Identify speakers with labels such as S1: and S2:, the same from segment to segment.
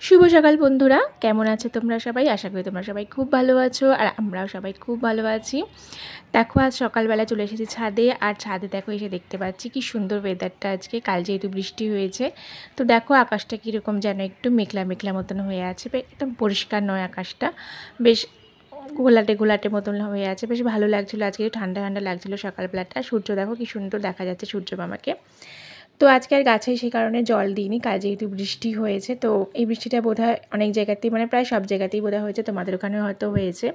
S1: শুভ সকাল বন্ধুরা, কেমন আছো তোমরা সবাই? আশা করি তোমরা সবাই খুব ভালো আছো আর আমরাও সবাই খুব ভালো আছি। দেখো আজ সকালবেলা চলে এসেছি ছাদে, আর ছাদে দেখো এসে দেখতে পাচ্ছি কি সুন্দর ওয়েদারটা আজকে। কাল যেহেতু বৃষ্টি হয়েছে, তো দেখো আকাশটা কীরকম যেন একটু মেঘলা মেঘলা মতন হয়ে আছে, একদম পরিষ্কার নয় আকাশটা, বেশ ঘোলাটে ঘোলাটে মতন হয়ে আছে। বেশ ভালো লাগছিলো আজকে, ঠান্ডা ঠান্ডা লাগছিলো সকালবেলাটা। সূর্য দেখো কি সুন্দর দেখা যাচ্ছে, সূর্য মামাকে। তো আজকে আর গাছে সেই কারণে জল দিইনি, কাল যেহেতু বৃষ্টি হয়েছে। তো এই বৃষ্টিটা বোধহয় অনেক জায়গাতেই, মানে প্রায় সব জায়গাতেই বোধহয় হয়েছে, তোমাদের ওখানে হয়তো হয়েছে।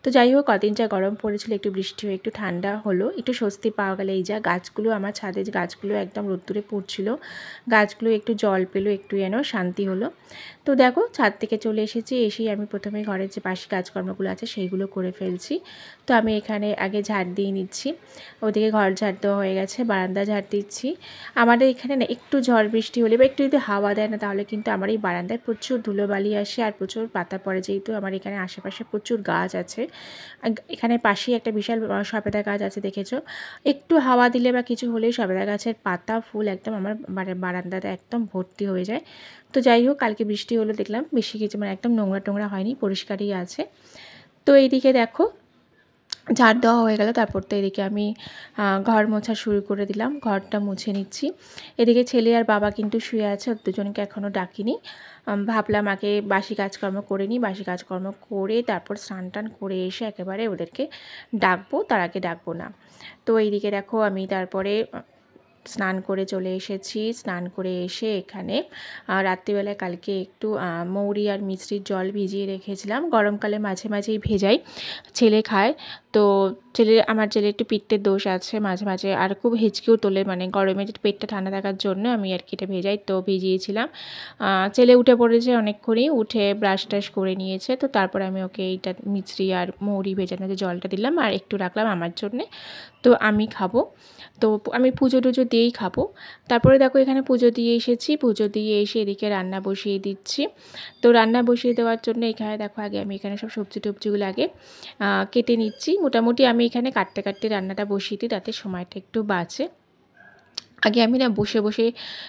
S1: তো যাই হোক, কদিন যা গরম পড়েছিল, একটু বৃষ্টি হয়ে একটু ঠান্ডা হলো, একটু স্বস্তি পাওয়া গেলে। এই যা গাছগুলো, আমার ছাদে যে গাছগুলো একদম রোদ্দুরে পড়ছিল, গাছগুলো একটু জল পেলো, একটু যেন শান্তি হলো। তো দেখো ছাদ থেকে চলে এসেছি, এসেই আমি প্রথমে ঘরের যে বাসি কাজকর্মগুলো আছে সেইগুলো করে ফেলছি। তো আমি এখানে আগে ঝাড় দিয়ে নিচ্ছি, ওদিকে ঘর ঝাড় দেওয়া হয়ে গেছে, বারান্দা ঝাড় দিচ্ছি। আমাদের এখানে না একটু ঝড় বৃষ্টি হলে বা একটু যদি হাওয়া দেয় না, তাহলে কিন্তু আমার এই বারান্দায় প্রচুর ধুলোবালি আসে আর প্রচুর পাতা পড়ে। যেহেতু আমার এখানে আশেপাশে প্রচুর গাছ আছে, এখানে পাশেই একটা বিশাল সবেদা গাছ আছে, দেখেছো? একটু হাওয়া দিলে বা কিছু হলেই সবেদা গাছের পাতা ফুল একদম আমার বারান্দাতে একদম ভর্তি হয়ে যায়। তো যাই হোক, কালকে বৃষ্টি হলো, দেখলাম বেশি কিছু মানে একদম নোংরা টোংরা হয়নি, পরিষ্কারই আছে। তো এইদিকে দেখো ঝাড় দেওয়া হয়ে গেল, তারপর তো এদিকে আমি ঘর মোছা শুরু করে দিলাম, ঘরটা মুছে নিচ্ছি। এদিকে ছেলে আর বাবা কিন্তু শুয়ে আছে, দুজনকে এখনও ডাকিনি। ভাবলাম আগে বাসি কাজকর্ম করে নিই, বাসি কাজকর্ম করে তারপর স্নান টান করে এসে একেবারে ওদেরকে ডাকবো, তার আগে ডাকবো না। তো এইদিকে দেখো আমি তারপরে স্নান করে চলে এসেছি। স্নান করে এসে এখানে রাত্রিবেলায় কালকে একটু মৌরি আর মিছরির জল ভিজিয়ে রেখেছিলাম, গরমকালে মাঝে মাঝেই ভেজাই, ছেলে খায়। তো আমার ছেলে একটু পিত্তের দোষ আছে মাঝে মাঝে, আর খুব হেঁচকেও তোলে, মানে গরমে পেটটা ঠান্ডা থাকার জন্য আমি আর কি এটা ভেজাই। তো ভিজিয়েছিলাম, ছেলে উঠে পড়েছে অনেকক্ষণই, উঠে ব্রাশ টাশ করে নিয়েছে। তো তারপর আমি ওকে এইটা মিছরি আর মৌরি ভেজানো যে জলটা দিলাম, আর একটু রাখলাম আমার জন্যে, তো আমি খাবো। তো আমি পুজো টুজো দিয়েই খাবো। তারপরে দেখো এখানে পুজো দিয়ে এসেছি, পুজো দিয়ে এসে এদিকে রান্না বসিয়ে দিচ্ছি। তো রান্না বসিয়ে দেওয়ার জন্য এখানে দেখো আগে আমি এখানে সব সবজি টবজিগুলো আগে কেটে নিচ্ছি। মোটামুটি আমি এখানে কাটতে কাটতে রান্নাটা বসিয়ে দিই, তাতে সময়টা একটু বাঁচে। আগে আমি না বসে বসে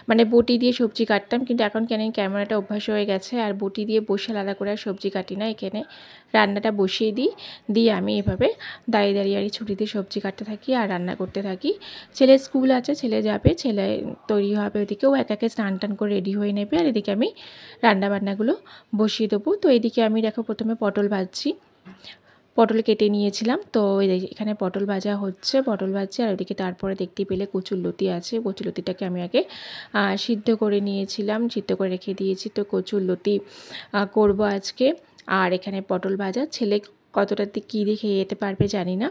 S1: মানে বটি দিয়ে সবজি কাটতাম, কিন্তু এখন কেন ক্যামেরাটা অভ্যাস হয়ে গেছে, আর বটি দিয়ে বসে আলাদা করে আর সবজি কাটি না। এখানে রান্নাটা বসিয়ে দিই, দিয়ে আমি এভাবে দাঁড়িয়ে দাঁড়িয়ে আর ছুটিতে সবজি কাটতে থাকি আর রান্না করতে থাকি। ছেলের স্কুল আছে, ছেলে যাবে, ছেলে তৈরি হবে, ওদিকেও এক একে স্নান টান করে রেডি হয়ে নেবে, আর এদিকে আমি রান্নাবান্নাগুলো বসিয়ে দেবো। তো এদিকে আমি দেখো প্রথমে পটল ভাজছি, পটল কেটে নিয়েছিলাম। তো এখানে পটল ভাজা হচ্ছে, পটল ভাজছি, আর ওইদিকে তারপরে দেখতে পেলে কচুরলতি আছে, কচুরলতিটাকে আমি আগে সিদ্ধ করে নিয়েছিলাম, সিদ্ধ করে রেখে দিয়েছি। তো কচুরলতি করব আজকে, আর এখানে পটল ভাজা। ছেলে কতটা কী দিয়ে খেয়ে যেতে পারবে জানি না।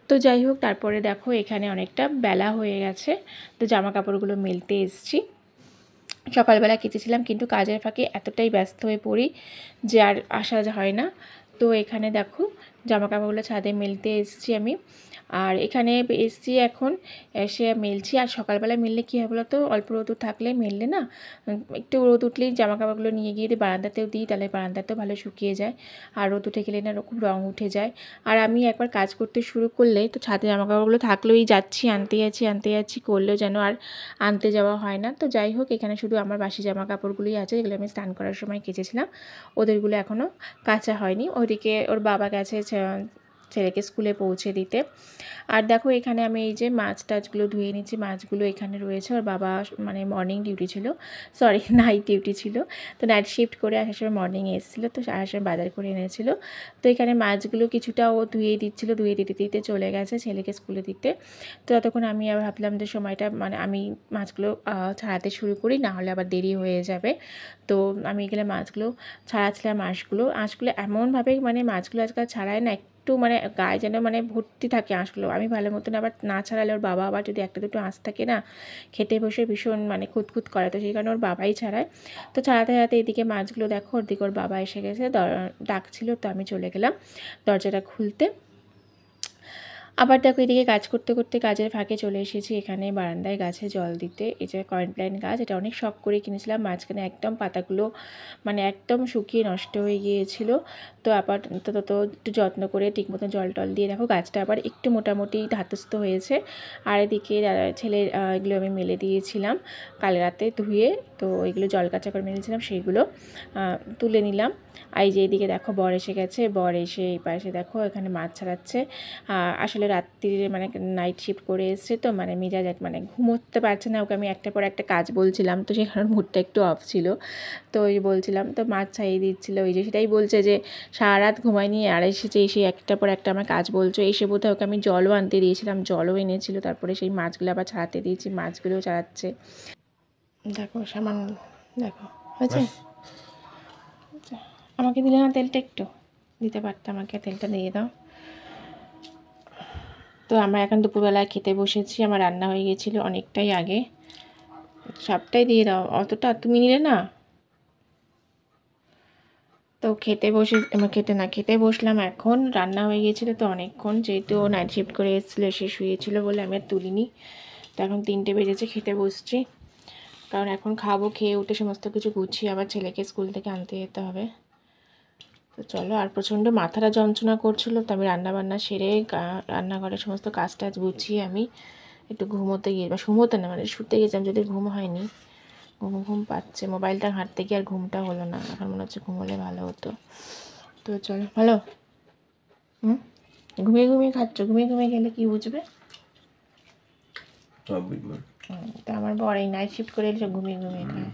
S1: তো যাই হোক, তারপরে দেখো এখানে অনেকটা বেলা হয়ে গেছে, তো জামা কাপড়গুলো মেলতে এসছি। সকালবেলা কেচেছিলাম, কিন্তু কাজের ফাঁকে এতটাই ব্যস্ত হয়ে পড়ি যে আর আসা হয় না। তো এখানে দেখো জামা কাপড়গুলো ছাদে মেলতে এসেছি আমি, আর এখানে এসছি এখন, এসে মেলছি। আর সকালবেলা মেললে কী হয় বলো তো, অল্প রোদ থাকলে মেললে না, একটু রোদ উঠলেই জামা কাপড়গুলো নিয়ে গিয়ে বারান্দাতেও দিই, তাহলে বারান্দাতেও ভালো শুকিয়ে যায়। আর রোদ উঠে গেলে না খুব রঙ উঠে যায়। আর আমি একবার কাজ করতে শুরু করলে তো ছাদে জামা কাপড়গুলো থাকলেই যাচ্ছি, আনতে যাচ্ছি করলেও যেন আর আনতে যাওয়া হয় না। তো যাই হোক, এখানে শুধু আমার বাসি জামা কাপড়গুলোই আছে, যেগুলো আমি স্নান করার সময় কেচেছিলাম, ওদেরগুলো এখনও কাচা হয়নি। ওদিকে ওর বাবা গেছে ছেলেকে স্কুলে পৌঁছে দিতে। আর দেখো এখানে আমি এই যে মাছ টাছগুলো ধুয়ে নিচ্ছি, মাছগুলো এখানে রয়েছে। ওর বাবা মানে মর্নিং ডিউটি ছিল, সরি নাইট ডিউটি ছিল, তো নাইট শিফট করে আসার সময় মর্নিংয়ে এসেছিলো, তো আসার সময় বাজার করে এনেছিল। তো এখানে মাছগুলো কিছুটা ও ধুয়ে দিচ্ছিলো, ধুয়ে দিতে দিতে চলে গেছে ছেলেকে স্কুলে দিতে। তো ততক্ষণ আমি আবার ভাবলাম যে সময়টা মানে আমি মাছগুলো ছাড়াতে শুরু করি, না হলে আবার দেরি হয়ে যাবে। তো আমি এগুলো মাছগুলো ছাড়াচ্ছিলাম, আঁশগুলো এমনভাবে মানে মাছগুলো আজকাল ছাড়ায় না, একটু মানে গায়ে যেন মানে ভর্তি থাকে আঁশগুলো। আমি ভালো মতন আবার না ছাড়ালে ওর বাবা আবার যদি একটা দুটো আঁশ থাকে না, খেতে বসে ভীষণ মানে খুঁতখুত করে, তো সেই কারণে ওর বাবাই ছাড়ায়। তো ছাড়াতে ছাড়াতে এদিকে মাছগুলো দেখো, ওদিকে ওর বাবা এসে গেছে, ডাকছিল, তো আমি চলে গেলাম দরজাটা খুলতে। আবার দেখো এদিকে কাজ করতে করতে কাজের ফাঁকে চলে এসেছি এখানে বারান্দায় গাছে জল দিতে। এই যে কয়েনপ্ল্যান গাছ, এটা অনেক শখ করে কিনেছিলাম, মাঝখানে একদম পাতাগুলো মানে একদম শুকিয়ে নষ্ট হয়ে গিয়েছিল। তো আবার তো একটু যত্ন করে ঠিক মতো জল টল দিয়ে দেখো গাছটা আবার একটু মোটামুটি ধাতস্থ হয়েছে। আর এদিকে ছেলের এগুলো আমি মেলে দিয়েছিলাম কাল রাতে ধুয়ে, তো এগুলো জল কাচা করে মেলেছিলাম, সেইগুলো তুলে নিলাম। আর এই যে এদিকে দেখো বর এসে গেছে, বর এসে এই পাশে দেখো এখানে মাছ ছাড়াচ্ছে। আসলে রাত্রিরে মানে নাইট শিফট করে এসছে, তো মানে মেজাজ মানে ঘুমোতে পারছে না, ওকে আমি একটার পর একটা কাজ বলছিলাম, তো সেখানে মুডটা একটু অফ ছিল। তো ওই বলছিলাম, তো মাছ ছাড়িয়ে দিচ্ছিলো, ওই যে সেটাই বলছে যে সারা রাত ঘুমায়নি আর এসেছে, এসে একটার পর একটা আমার কাজ বলছো। এসে বোধহয় ওকে আমি জলও আনতে দিয়েছিলাম, জলও এনেছিল, তারপরে সেই মাছগুলো আবার ছাড়াতে দিয়েছি, মাছগুলোও ছাড়াচ্ছে। দেখো সামান্য, দেখো হয়েছে। আমাকে দিলে না তেলটা, একটু দিতে পারতে, আমাকে তেলটা দিয়ে দাও। তো আমরা এখন দুপুরবেলায় খেতে বসেছি, আমার রান্না হয়ে গিয়েছিলো অনেকটাই আগে। সবটাই দিয়ে দাও, অতটা তুমি নিলে না। তো খেতে বসলাম এখন, রান্না হয়ে গিয়েছিলো তো অনেকক্ষণ, যেহেতু ও নাইট শিফট করে এসেছিলো, এসে শুয়েছিলো বলে আমি আর তুলিনি। তো এখন 3টে বেজেছে, খেতে বসছি, কারণ এখন খাবো, খেয়ে উঠে সমস্ত কিছু গুছিয়ে আবার ছেলেকে স্কুল থেকে আনতে যেতে হবে। তো চলো, আর প্রচণ্ড মাথাটা যন্ত্রণা করছিলো, তো আমি রান্নাবান্না সেরে রান্নাঘরের সমস্ত কাজ টাজ গুছিয়ে আমি একটু ঘুমোতে গিয়ে, বা ঘুমোতে না মানে শুতে গেছিলাম, যদি ঘুম হয়নি, ঘুম পাচ্ছে, মোবাইলটা ঘাঁটতে গিয়ে আর ঘুমটা হলো না, এখন মনে হচ্ছে ঘুমোলে ভালো হতো। তো চলো, ভালো ঘুমিয়ে ঘুমিয়ে খাচ্ছ, ঘুমিয়ে ঘুমিয়ে গেলে কি বুঝবে। তো আমার বর এই নাইট শিফট করে এলে ঘুমিয়ে ঘুমিয়ে খায়।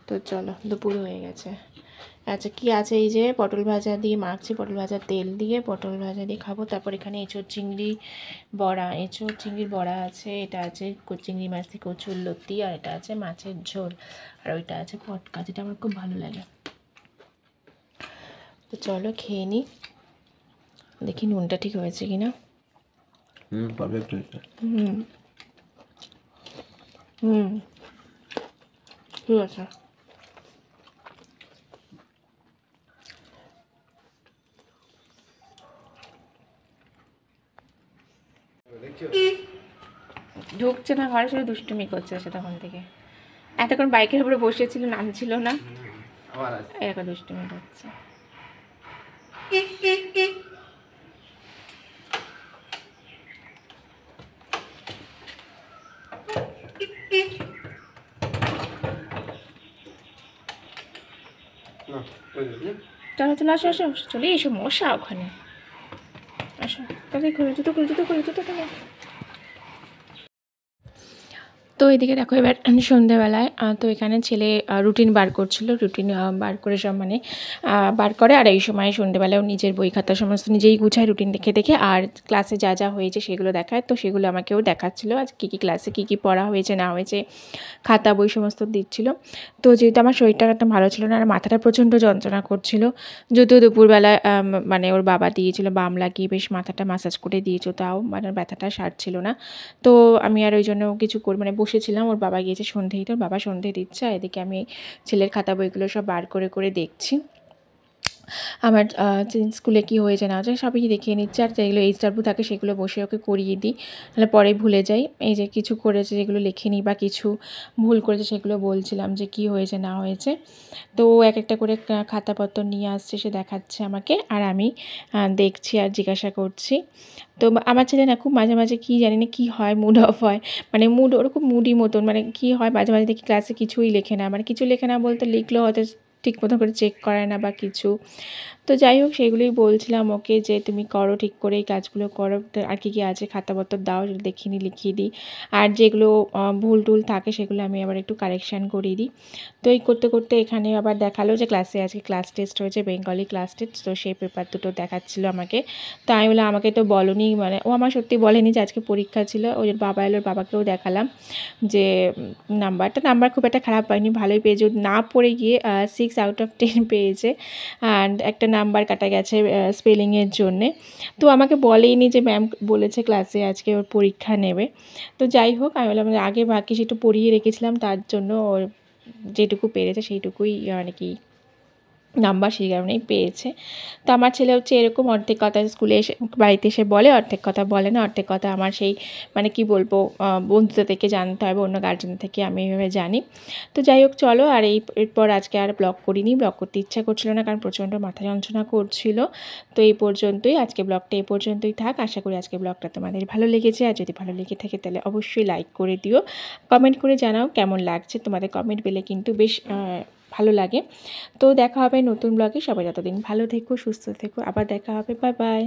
S1: তো চলো, দুপুর হয়ে গেছে। আচ্ছা কি আছে, এই যে পটল ভাজা দিয়ে মাখছি, পটল ভাজা তেল দিয়ে পটল ভাজা দিয়ে খাবো। তারপর এখানে এঁচোড় চিংড়ি বড়া, এঁচোড় চিংড়ির বড়া আছে, এটা আছে চিংড়ি মাছ থেকে কচুর লতি, আর এটা আছে মাছের ঝোল, আর ওইটা আছে পটকা, যেটা আমার খুব ভালো লাগে। তো চলো খেয়ে নিই, দেখি নুনটা ঠিক হয়েছে কিনা। ঠিক আছে। ঢুকছে না ঘরে, শুধু দুষ্টুমি করছে সে তখন থেকে। এতক্ষণ বাইকের উপরে বসেছিল, নামছিল না, এরকম দুষ্টুমি করছে। চলো চলো, আসো আসো, চলে এসো, মশা ওখানে, আসো তাড়াতাড়ি খুলে, জুতো খুলে, জুতো খুলে, জুতো খুলে। তো এদিকে দেখো এবার সন্ধ্যেবেলায়, তো এখানে ছেলে রুটিন বার করছিল, রুটিন বার করে সব মানে বার করে, আর এই সময় সন্ধ্যেবেলায় নিজের বই খাতা সমস্ত নিজেই গুছায় রুটিন দেখে দেখে, আর ক্লাসে যা যা হয়েছে সেগুলো দেখায়, তো সেগুলো আমাকেও দেখাচ্ছিলো, আজ কী কী ক্লাসে কী কী পড়া হয়েছে না হয়েছে, খাতা বই সমস্ত দিচ্ছিল। তো যেহেতু আমার শরীরটা একটা ভালো ছিল না, আর মাথাটা প্রচণ্ড যন্ত্রণা করছিল, যদিও দুপুরবেলা মানে ওর বাবা দিয়েছিল বাম লাগিয়ে বেশ মাথাটা মাসাজ করে দিয়েছিল, তাও মানে ব্যথাটা সারছিল না। তো আমি আর ওই জন্য কিছু মানে বসেছিলাম, ওর বাবা গিয়েছে সন্ধেই, তো ওর বাবা সন্ধে দিচ্ছে, আর এদিকে আমি ছেলের খাতা বইগুলো সব বার করে করে দেখছি, আমার স্কুলে কী হয়েছে না হয়েছে সবই দেখিয়ে নিচ্ছে, আর যেগুলো এইচডাব্লিউ থাকে সেগুলো বসে ওকে করিয়ে দিই, তাহলে পরে ভুলে যাই। এই যে কিছু করেছে যেগুলো লেখে নিই, বা কিছু ভুল করেছে সেগুলো বলছিলাম যে কী হয়েছে না হয়েছে। তো এক একটা করে খাতাপত্র নিয়ে আসছে, সে দেখাচ্ছে আমাকে, আর আমি দেখছি আর জিজ্ঞাসা করছি। তো আমার ছেলে না খুব মাঝে মাঝে কী জানি না কী হয়, মুড অফ হয়, মানে মুড ওরকম মুডি মতন, মানে কী হয় মাঝে মাঝে দেখি ক্লাসে কিছুই লেখে না, মানে কিছু লেখে না বলতে লিখলেও হয়তো ঠিক মতো করে চেক করে না বা কিছু। তো যাই হোক, সেগুলোই বলছিলাম ওকে যে তুমি করো, ঠিক করে এই কাজগুলো করো, আর কী কী আছে খাতাপত্র দাও, দেখিয়ে নিই, লিখিয়ে দিই, আর যেগুলো ভুল টুল থাকে সেগুলো আমি আবার একটু কারেকশান করিয়ে দিই। তো এই করতে করতে এখানে আবার দেখালো যে ক্লাসে আজকে ক্লাস টেস্ট হয়েছে, বেঙ্গলি ক্লাস টেস্ট, তো সেই পেপার দুটো দেখাচ্ছিলো আমাকে। তো আমি বললাম আমাকে তো বলোনি, মানে ও আমার সত্যি বলেনি যে আজকে পরীক্ষা ছিল, ওই বাবা এলো, বাবাকেও দেখালাম যে নাম্বার খুব একটা খারাপ হয়নি, ভালোই পেয়েছে, না পড়ে গিয়ে 6/10 পেয়েছে, অ্যান্ড একটা নাম্বার কাটা গেছে স্পেলিংয়ের জন্যে। তো আমাকে বলেইনি যে ম্যাম বলেছে ক্লাসে আজকে ওর পরীক্ষা নেবে। তো যাই হোক, আমি বললাম আগে বাকি সেটু পড়িয়ে রেখেছিলাম, তার জন্য ওর যেটুকু পেরেছে সেইটুকুই মানে কি নাম্বার সেই কারণেই পেয়েছে। তো আমার ছেলে হচ্ছে এরকম, অর্ধেক কথা স্কুলে এসে বাড়িতে এসে বলে, অর্ধেক কথা বলে না। অর্ধেক কথা আমার সেই মানে কি বলবো, বন্ধুদের থেকে জানতে হবে, অন্য গার্জেন থেকে আমি এভাবে জানি। তো যাই হোক চলো, আর এরপর আজকে আর ব্লগ করিনি, ব্লগ করতে ইচ্ছা করছিল না, কারণ প্রচণ্ড মাথা যন্ত্রণা করছিল। তো এই পর্যন্তই, আজকে ব্লগটা এই পর্যন্তই থাক। আশা করি আজকে ব্লগটা তোমাদের ভালো লেগেছে, আর যদি ভালো লেগে থাকে তাহলে অবশ্যই লাইক করে দিও, কমেন্ট করে জানাও কেমন লাগছে। তোমাদের কমেন্ট পেলে কিন্তু বেশ ভালো লাগে। তো দেখা হবে নতুন ব্লগে। সবাই ততদিন ভালো থেকো, সুস্থ থেকো, আবার দেখা হবে। Bye bye.